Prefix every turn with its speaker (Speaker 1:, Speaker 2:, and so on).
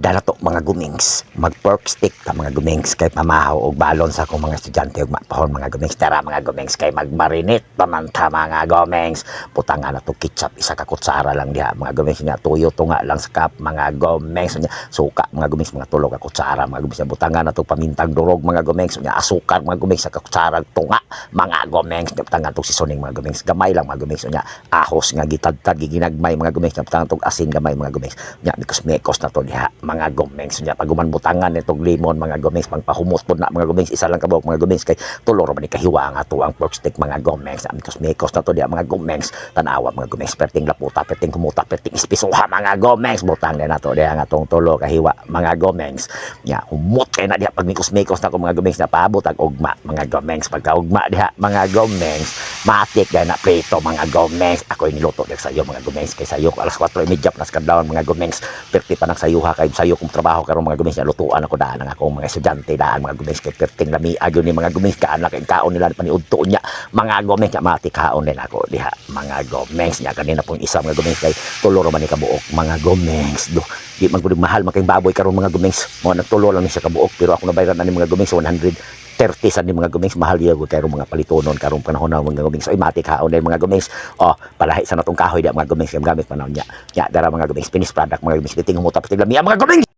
Speaker 1: Ada na to mga gumings. Mag-pork stick ta mga gumings kay pamahaw og balon sa akong mga estudyante ug mapahon mga gumings. Tara mga gumings kay magmarinate paman ta mga gumings. Putang na to ketchup isa ka kutsara lang diha mga gumings nya tuyo tunga lang sa cup mga gumings nya suka mga gumings mga tulo ka kutsara mga gumings butangan na to pamintang durog mga gumings nya asukar mga gumings sa kutsara tunga mga gumings butangan to seasoning mga gumings gamay lang mga gumings nya ahos nga gitadtad giginagmay mga gumings butangan to asin gamay mga gumings nya mekos na to diha mga gumings nya paguman butangan nitong limon mga gumings pangpahumos pod na mga gumings isa lang kabuok mga gumings kay tulo ra man ni kahiwa nga to ang pork stick mga gumings mekos na to diha mga gumings tanawa mga gumings perting laputa perting kumuta perting ispisuha mga gumings butang na to diha nga tong tulo kahiwa mga gumings nya humot kay na diha pag mekos na ko mga gumings na paabot ang ugma mga gumings pagkaugma diha mga gumings matik dahil na prito mga gumings ako niluto diha sa iyo mga gumings kay sayo alas 4:30 na sa kadlawon mga gumings perti pa nang sayuha kay sayo kong trabaho karon mga gumings lutuan ako daan ang akong mga estudyante daan mga gumings kay perting lami agyo ni mga gumings kaan kay kaon nila paniudto nya mga gumings matik kaon din ako diha mga gumings nya kanina pong isa mga gumings kay tulo ra man ni kabuok mga gumings do di man gud mahal makay baboy karon mga gumings mo nagtulo lang ni sa kabuok pero ako nabayaran na ni mga gumings 130 sa ni mga gumings mahal gyud kay mga palitonon karong panahon na mga gumings ay matik kaon din mga gumings oh palahi sa natong kahoy di mga gumings gamit panahon nya dara mga gumings finish product mga gumings biting mo tapos tigla mga gumings